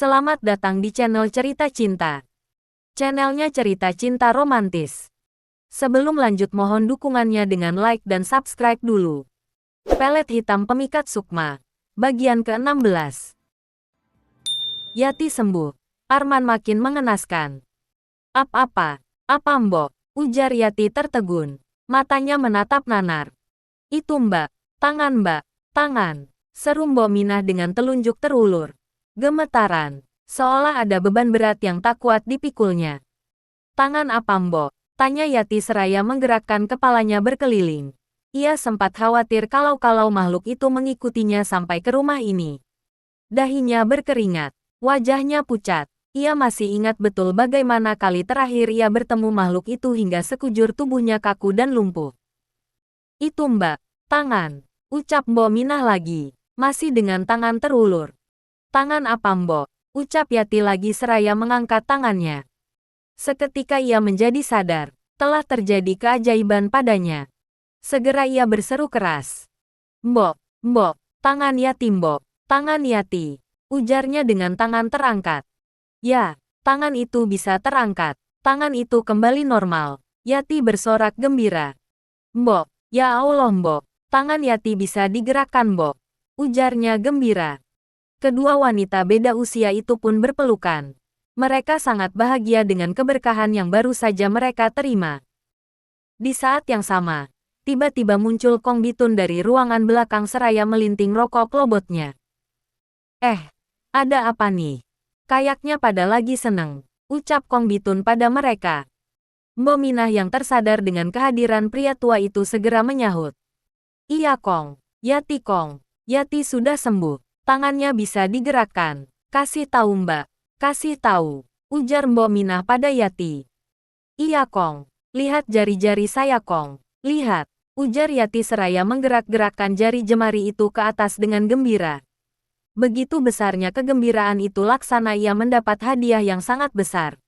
Selamat datang di channel Cerita Cinta. Channelnya cerita cinta romantis. Sebelum lanjut mohon dukungannya dengan like dan subscribe dulu. Pelet hitam pemikat Sukma. Bagian ke-16. Yati sembuh. Arman makin mengenaskan. Apa-apa? Apa mbok? Ujar Yati tertegun. Matanya menatap Nanar. Itu mbak. Tangan mbak. Tangan. Seru Mbok Minah dengan telunjuk terulur. Gemetaran, seolah ada beban berat yang tak kuat dipikulnya. Tangan apa mbok? Tanya Yati seraya menggerakkan kepalanya berkeliling. Ia sempat khawatir kalau makhluk itu mengikutinya sampai ke rumah ini. Dahinya berkeringat, wajahnya pucat. Ia masih ingat betul bagaimana kali terakhir ia bertemu makhluk itu hingga sekujur tubuhnya kaku dan lumpuh. Itu mbak, tangan, ucap Mbok Minah lagi, masih dengan tangan terulur. Tangan apa mbok? Ucap Yati lagi seraya mengangkat tangannya. Seketika ia menjadi sadar, telah terjadi keajaiban padanya. Segera ia berseru keras. Mbok, mbok, tangan Yati mbok, tangan Yati. Ujarnya dengan tangan terangkat. Ya, tangan itu bisa terangkat. Tangan itu kembali normal. Yati bersorak gembira. Mbok, ya Allah mbok, tangan Yati bisa digerakkan mbok. Ujarnya gembira. Kedua wanita beda usia itu pun berpelukan. Mereka sangat bahagia dengan keberkahan yang baru saja mereka terima. Di saat yang sama, tiba-tiba muncul Kong Bitun dari ruangan belakang seraya melinting rokok lobotnya. Ada apa nih? Kayaknya pada lagi seneng, ucap Kong Bitun pada mereka. Mbok Minah yang tersadar dengan kehadiran pria tua itu segera menyahut. Iya Kong, Yati sudah sembuh. Tangannya bisa digerakkan. Kasih tahu mbak. Kasih tahu. Ujar Mbok Minah pada Yati. Iya Kong. Lihat jari-jari saya Kong. Lihat. Ujar Yati seraya menggerak-gerakkan jari jemari itu ke atas dengan gembira. Begitu besarnya kegembiraan itu laksana ia mendapat hadiah yang sangat besar.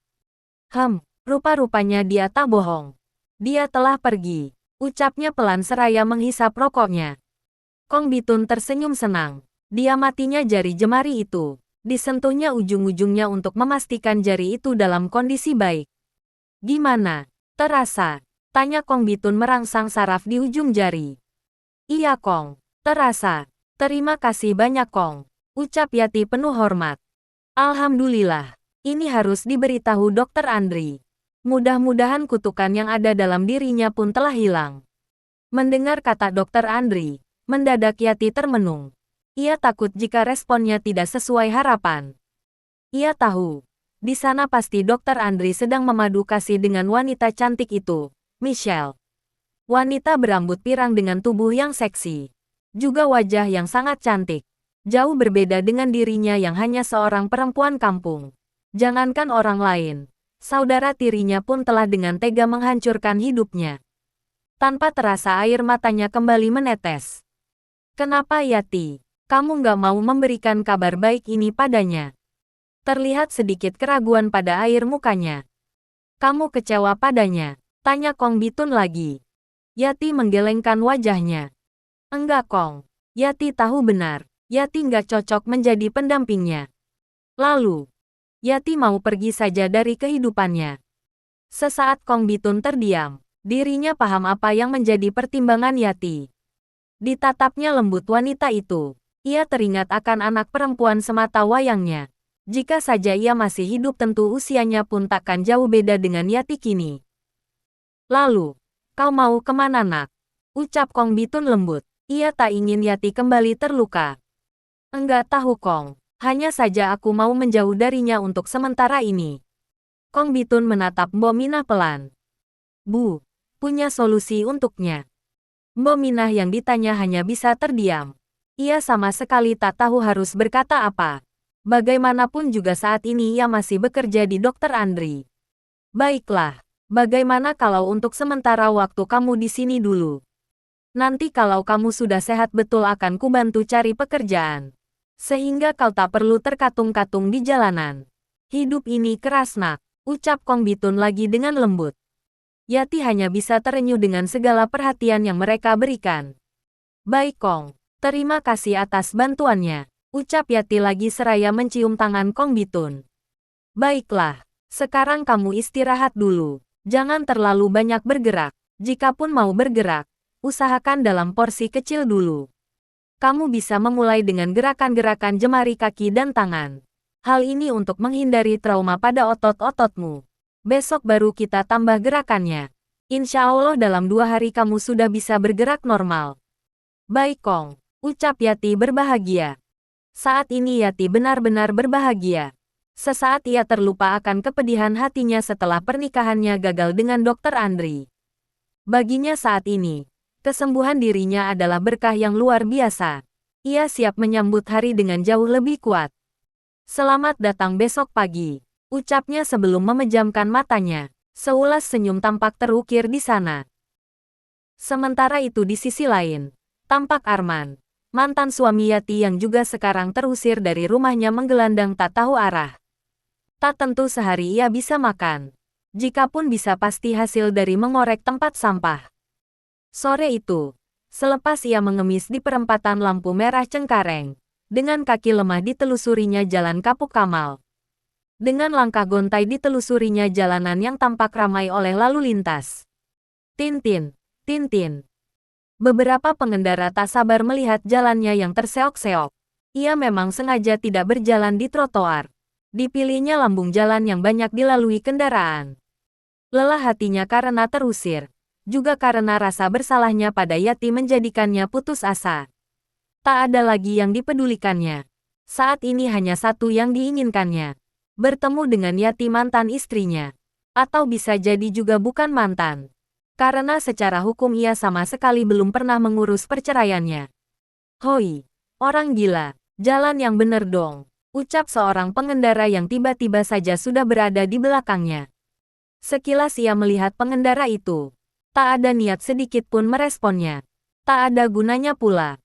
Rupa-rupanya dia tak bohong. Dia telah pergi. Ucapnya pelan seraya menghisap rokoknya. Kong Bitun tersenyum senang. Dia matinya jari jemari itu. Disentuhnya ujung-ujungnya untuk memastikan jari itu dalam kondisi baik. Gimana? Terasa? Tanya Kong Bitun merangsang saraf di ujung jari. Iya Kong, terasa. Terima kasih banyak Kong. Ucap Yati penuh hormat. Alhamdulillah. Ini harus diberitahu Dokter Andri. Mudah-mudahan kutukan yang ada dalam dirinya pun telah hilang. Mendengar kata Dokter Andri, mendadak Yati termenung. Ia takut jika responnya tidak sesuai harapan. Ia tahu, di sana pasti Dokter Andri sedang memadu kasih dengan wanita cantik itu, Michelle. Wanita berambut pirang dengan tubuh yang seksi. Juga wajah yang sangat cantik. Jauh berbeda dengan dirinya yang hanya seorang perempuan kampung. Jangankan orang lain, saudara tirinya pun telah dengan tega menghancurkan hidupnya. Tanpa terasa air matanya kembali menetes. Kenapa Yati? Kamu nggak mau memberikan kabar baik ini padanya? Terlihat sedikit keraguan pada air mukanya. Kamu kecewa padanya? Tanya Kong Bitun lagi. Yati menggelengkan wajahnya. Enggak Kong. Yati tahu benar. Yati nggak cocok menjadi pendampingnya. Lalu, Yati mau pergi saja dari kehidupannya. Sesaat Kong Bitun terdiam. Dirinya paham apa yang menjadi pertimbangan Yati. Ditatapnya lembut wanita itu. Ia teringat akan anak perempuan semata wayangnya. Jika saja ia masih hidup tentu usianya pun takkan jauh beda dengan Yati kini. Lalu, kau mau kemana nak? Ucap Kong Bitun lembut. Ia tak ingin Yati kembali terluka. Enggak tahu Kong. Hanya saja aku mau menjauh darinya untuk sementara ini. Kong Bitun menatap Mbok Minah pelan. Bu, punya solusi untuknya. Mbok Minah yang ditanya hanya bisa terdiam. Ia sama sekali tak tahu harus berkata apa. Bagaimanapun juga saat ini ia masih bekerja di Dokter Andri. Baiklah, bagaimana kalau untuk sementara waktu kamu di sini dulu? Nanti kalau kamu sudah sehat betul akan kubantu cari pekerjaan. Sehingga kau tak perlu terkatung-katung di jalanan. Hidup ini keras nak, ucap Kong Bitun lagi dengan lembut. Yati hanya bisa terenyuh dengan segala perhatian yang mereka berikan. Baik Kong. Terima kasih atas bantuannya. Ucap Yati lagi seraya mencium tangan Kong Bitun. Baiklah, sekarang kamu istirahat dulu. Jangan terlalu banyak bergerak. Jikapun mau bergerak, usahakan dalam porsi kecil dulu. Kamu bisa memulai dengan gerakan-gerakan jemari kaki dan tangan. Hal ini untuk menghindari trauma pada otot-ototmu. Besok baru kita tambah gerakannya. Insya Allah dalam 2 hari kamu sudah bisa bergerak normal. Baik Kong, ucap Yati berbahagia. Saat ini Yati benar-benar berbahagia. Sesaat ia terlupa akan kepedihan hatinya setelah pernikahannya gagal dengan Dr. Andri. Baginya saat ini, kesembuhan dirinya adalah berkah yang luar biasa. Ia siap menyambut hari dengan jauh lebih kuat. Selamat datang besok pagi, ucapnya sebelum memejamkan matanya. Seulas senyum tampak terukir di sana. Sementara itu di sisi lain, tampak Arman, mantan suami Yati yang juga sekarang terusir dari rumahnya menggelandang tak tahu arah. Tak tentu sehari ia bisa makan. Jikapun bisa pasti hasil dari mengorek tempat sampah. Sore itu, selepas ia mengemis di perempatan lampu merah Cengkareng, dengan kaki lemah ditelusurinya jalan Kapuk Kamal. Dengan langkah gontai ditelusurinya jalanan yang tampak ramai oleh lalu lintas. Tintin, Tintin. Beberapa pengendara tak sabar melihat jalannya yang terseok-seok. Ia memang sengaja tidak berjalan di trotoar. Dipilihnya lambung jalan yang banyak dilalui kendaraan. Lelah hatinya karena terusir, juga karena rasa bersalahnya pada Yati menjadikannya putus asa. Tak ada lagi yang dipedulikannya. Saat ini hanya satu yang diinginkannya. Bertemu dengan Yati mantan istrinya. Atau bisa jadi juga bukan mantan. Karena secara hukum ia sama sekali belum pernah mengurus perceraiannya. Hoi, orang gila, jalan yang bener dong, ucap seorang pengendara yang tiba-tiba saja sudah berada di belakangnya. Sekilas ia melihat pengendara itu. Tak ada niat sedikit pun meresponnya. Tak ada gunanya pula.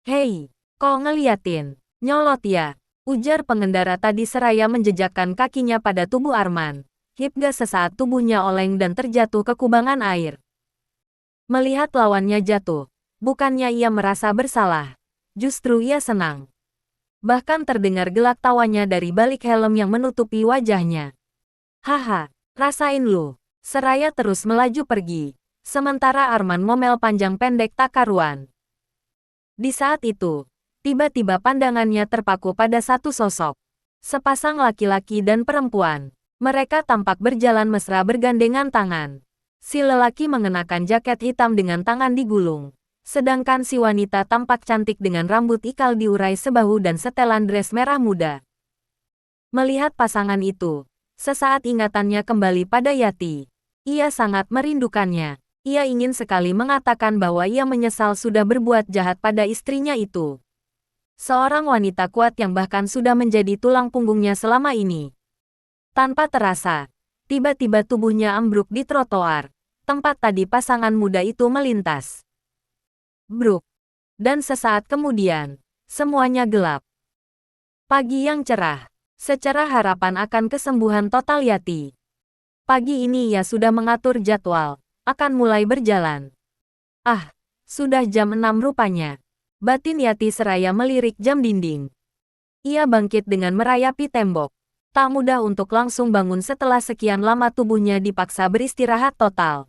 Hei, kau ngeliatin? Nyolot ya, ujar pengendara tadi seraya menjejakkan kakinya pada tubuh Arman. Hingga sesaat tubuhnya oleng dan terjatuh ke kubangan air. Melihat lawannya jatuh, bukannya ia merasa bersalah. Justru ia senang. Bahkan terdengar gelak tawanya dari balik helm yang menutupi wajahnya. Haha. Rasain lu, seraya terus melaju pergi. Sementara Arman ngomel panjang pendek tak karuan. Di saat itu, tiba-tiba pandangannya terpaku pada satu sosok. Sepasang laki-laki dan perempuan. Mereka tampak berjalan mesra bergandengan tangan. Si lelaki mengenakan jaket hitam dengan tangan digulung. Sedangkan si wanita tampak cantik dengan rambut ikal diurai sebahu dan setelan dress merah muda. Melihat pasangan itu, sesaat ingatannya kembali pada Yati. Ia sangat merindukannya. Ia ingin sekali mengatakan bahwa ia menyesal sudah berbuat jahat pada istrinya itu. Seorang wanita kuat yang bahkan sudah menjadi tulang punggungnya selama ini. Tanpa terasa, tiba-tiba tubuhnya ambruk di trotoar, tempat tadi pasangan muda itu melintas. Bruk. Dan sesaat kemudian, semuanya gelap. Pagi yang cerah. Secerah harapan akan kesembuhan total Yati. Pagi ini ia sudah mengatur jadwal, akan mulai berjalan. Ah, sudah jam 6 rupanya. Batin Yati seraya melirik jam dinding. Ia bangkit dengan merayapi tembok. Tak mudah untuk langsung bangun setelah sekian lama tubuhnya dipaksa beristirahat total.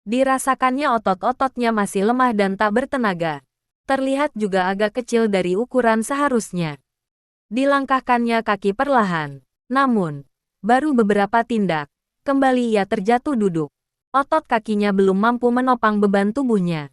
Dirasakannya otot-ototnya masih lemah dan tak bertenaga. Terlihat juga agak kecil dari ukuran seharusnya. Dilangkahkannya kaki perlahan. Namun, baru beberapa tindak, kembali ia terjatuh duduk. Otot kakinya belum mampu menopang beban tubuhnya.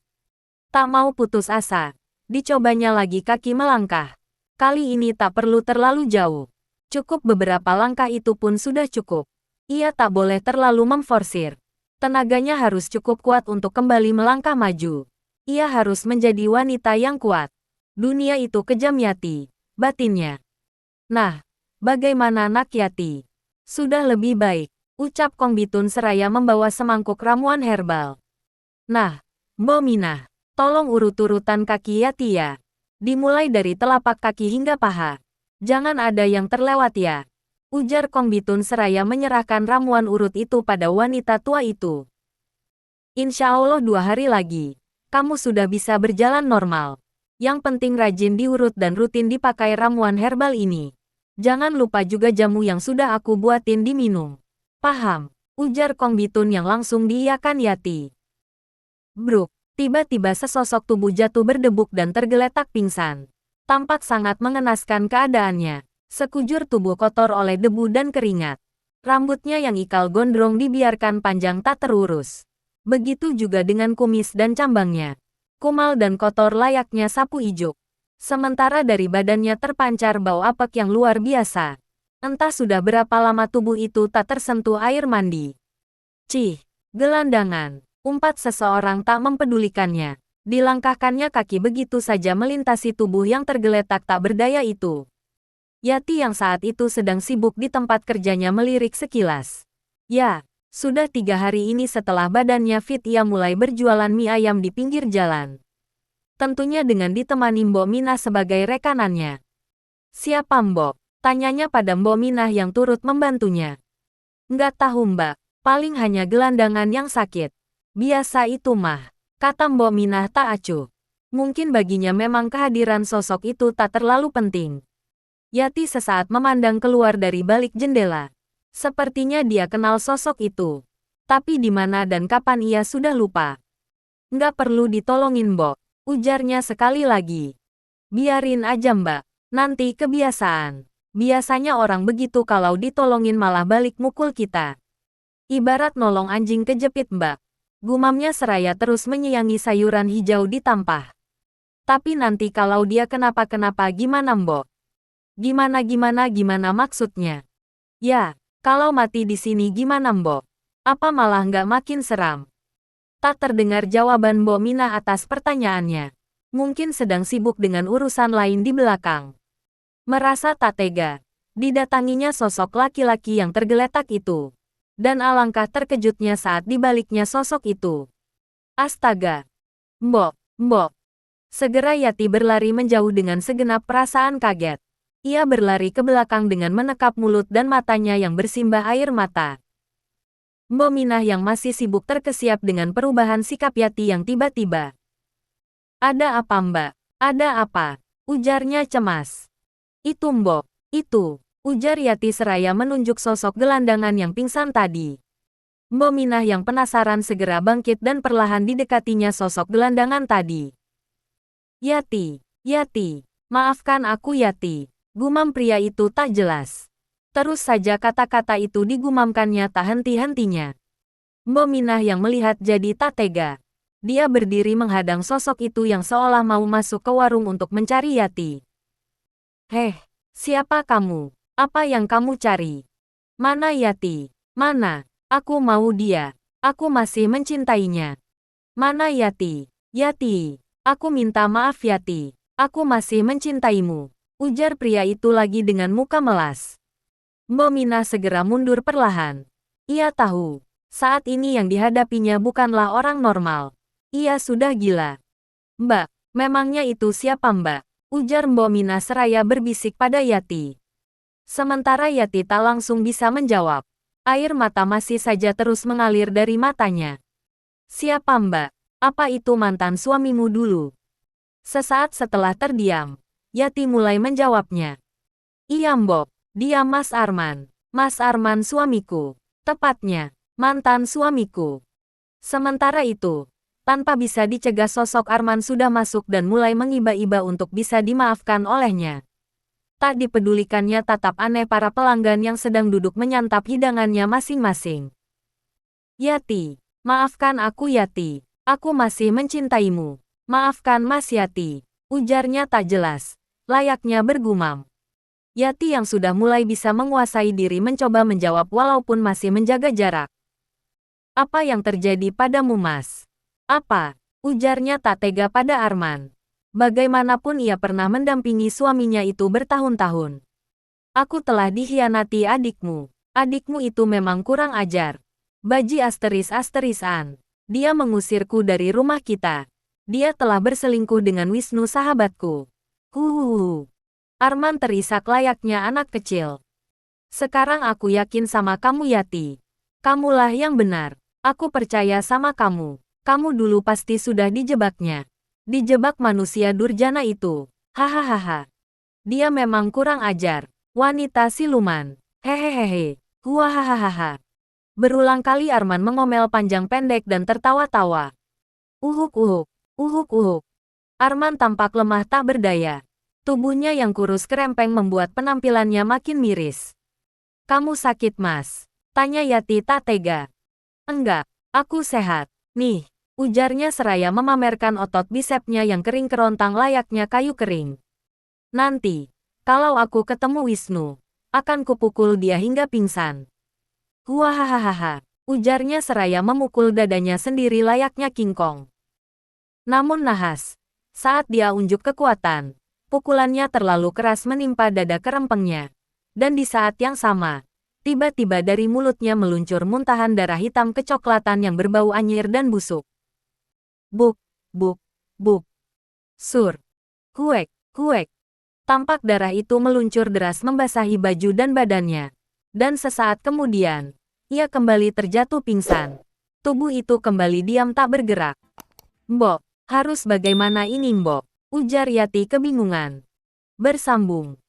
Tak mau putus asa, dicobanya lagi kaki melangkah. Kali ini tak perlu terlalu jauh. Cukup beberapa langkah itu pun sudah cukup. Ia tak boleh terlalu memforsir. Tenaganya harus cukup kuat untuk kembali melangkah maju. Ia harus menjadi wanita yang kuat. Dunia itu kejam Yati, batinnya. Nah, bagaimana nak Yati? Sudah lebih baik, ucap Kong Bitun seraya membawa semangkuk ramuan herbal. Nah, Mbok Minah, tolong urut-urutan kaki Yati ya. Dimulai dari telapak kaki hingga paha. Jangan ada yang terlewat ya. Ujar Kong Bitun seraya menyerahkan ramuan urut itu pada wanita tua itu. Insya Allah 2 hari lagi, kamu sudah bisa berjalan normal. Yang penting rajin diurut dan rutin dipakai ramuan herbal ini. Jangan lupa juga jamu yang sudah aku buatin diminum. Paham? Ujar Kong Bitun yang langsung diiyakan Yati. Bruk, tiba-tiba sesosok tubuh jatuh berdebuk dan tergeletak pingsan. Tampak sangat mengenaskan keadaannya. Sekujur tubuh kotor oleh debu dan keringat. Rambutnya yang ikal gondrong dibiarkan panjang tak terurus. Begitu juga dengan kumis dan cambangnya. Kumal dan kotor layaknya sapu ijuk. Sementara dari badannya terpancar bau apek yang luar biasa. Entah sudah berapa lama tubuh itu tak tersentuh air mandi. Cih, gelandangan. Umpat seseorang tak mempedulikannya. Dilangkahkannya kaki begitu saja melintasi tubuh yang tergeletak tak berdaya itu. Yati yang saat itu sedang sibuk di tempat kerjanya melirik sekilas. Ya, sudah 3 hari ini setelah badannya fit ia mulai berjualan mie ayam di pinggir jalan. Tentunya dengan ditemani Mbok Minah sebagai rekanannya. Siapa Mbok? Tanyanya pada Mbok Minah yang turut membantunya. Nggak tahu Mbak, paling hanya gelandangan yang sakit. Biasa itu mah, kata Mbok Minah tak acuh. Mungkin baginya memang kehadiran sosok itu tak terlalu penting. Yati sesaat memandang keluar dari balik jendela. Sepertinya dia kenal sosok itu. Tapi di mana dan kapan ia sudah lupa. Nggak perlu ditolongin Mbok, ujarnya sekali lagi. Biarin aja Mbak, nanti kebiasaan. Biasanya orang begitu kalau ditolongin malah balik mukul kita. Ibarat nolong anjing kejepit Mbak. Gumamnya seraya terus menyayangi sayuran hijau di tampah. Tapi nanti kalau dia kenapa-kenapa gimana Mbok? Gimana maksudnya? Ya, kalau mati di sini gimana Mbok? Apa malah nggak makin seram? Tak terdengar jawaban Mbok Minah atas pertanyaannya. Mungkin sedang sibuk dengan urusan lain di belakang. Merasa tak tega, didatanginya sosok laki-laki yang tergeletak itu. Dan alangkah terkejutnya saat dibaliknya sosok itu. Astaga! Mbok! Segera Yati berlari menjauh dengan segenap perasaan kaget. Ia berlari ke belakang dengan menekap mulut dan matanya yang bersimbah air mata. Mbok Minah yang masih sibuk terkesiap dengan perubahan sikap Yati yang tiba-tiba. Ada apa Mbak? Ada apa? Ujarnya cemas. Itu Mbok, itu. Ujar Yati seraya menunjuk sosok gelandangan yang pingsan tadi. Mbok Minah yang penasaran segera bangkit dan perlahan didekatinya sosok gelandangan tadi. Yati, maafkan aku Yati. Gumam pria itu tak jelas. Terus saja kata-kata itu digumamkannya tak henti-hentinya. Mbok Minah yang melihat jadi tak tega. Dia berdiri menghadang sosok itu yang seolah mau masuk ke warung untuk mencari Yati. Heh, siapa kamu? Apa yang kamu cari? Mana Yati? Mana? Aku mau dia. Aku masih mencintainya. Mana Yati? Yati, aku minta maaf Yati. Aku masih mencintaimu. Ujar pria itu lagi dengan muka melas. Mbok Minah segera mundur perlahan. Ia tahu, saat ini yang dihadapinya bukanlah orang normal. Ia sudah gila. Mbak, memangnya itu siapa Mbak? Ujar Mbok Minah seraya berbisik pada Yati. Sementara Yati tak langsung bisa menjawab. Air mata masih saja terus mengalir dari matanya. Siapa Mbak? Apa itu mantan suamimu dulu? Sesaat setelah terdiam, Yati mulai menjawabnya. Iya Mbok, dia Mas Arman. Mas Arman suamiku. Tepatnya, mantan suamiku. Sementara itu, tanpa bisa dicegah sosok Arman sudah masuk dan mulai mengiba-iba untuk bisa dimaafkan olehnya. Tak dipedulikannya tatap aneh para pelanggan yang sedang duduk menyantap hidangannya masing-masing. Yati, maafkan aku Yati. Aku masih mencintaimu. Maafkan Mas Yati. Ujarnya tak jelas. Layaknya bergumam. Yati yang sudah mulai bisa menguasai diri mencoba menjawab walaupun masih menjaga jarak. Apa yang terjadi padamu Mas? Apa? Ujarnya tak tega pada Arman. Bagaimanapun ia pernah mendampingi suaminya itu bertahun-tahun. Aku telah dikhianati adikmu. Adikmu itu memang kurang ajar. Baji asteris-asterisan. Dia mengusirku dari rumah kita. Dia telah berselingkuh dengan Wisnu sahabatku. Arman terisak layaknya anak kecil. Sekarang aku yakin sama kamu Yati. Kamulah yang benar. Aku percaya sama kamu. Kamu dulu pasti sudah dijebaknya. Dijebak manusia durjana itu. Hahaha. Dia memang kurang ajar. Wanita siluman. Hehehehe. Huahahaha. Berulang kali Arman mengomel panjang pendek dan tertawa-tawa. Uhuk-uhuk. Uhuk-uhuk. Arman tampak lemah tak berdaya. Tubuhnya yang kurus kerempeng membuat penampilannya makin miris. Kamu sakit, Mas? Tanya Yati tak tega. Enggak, aku sehat. Nih, ujarnya seraya memamerkan otot bisepnya yang kering kerontang layaknya kayu kering. Nanti, kalau aku ketemu Wisnu, akan kupukul dia hingga pingsan. Huahahaha, ujarnya seraya memukul dadanya sendiri layaknya King Kong. Namun nahas, saat dia unjuk kekuatan, pukulannya terlalu keras menimpa dada kerempengnya. Dan di saat yang sama, tiba-tiba dari mulutnya meluncur muntahan darah hitam kecoklatan yang berbau anyir dan busuk. Buk, buk, buk. Sur. Kuek, kuek. Tampak darah itu meluncur deras membasahi baju dan badannya. Dan sesaat kemudian, ia kembali terjatuh pingsan. Tubuh itu kembali diam tak bergerak. Mbok, harus bagaimana ini Mbok? Ujar Yati kebingungan. Bersambung.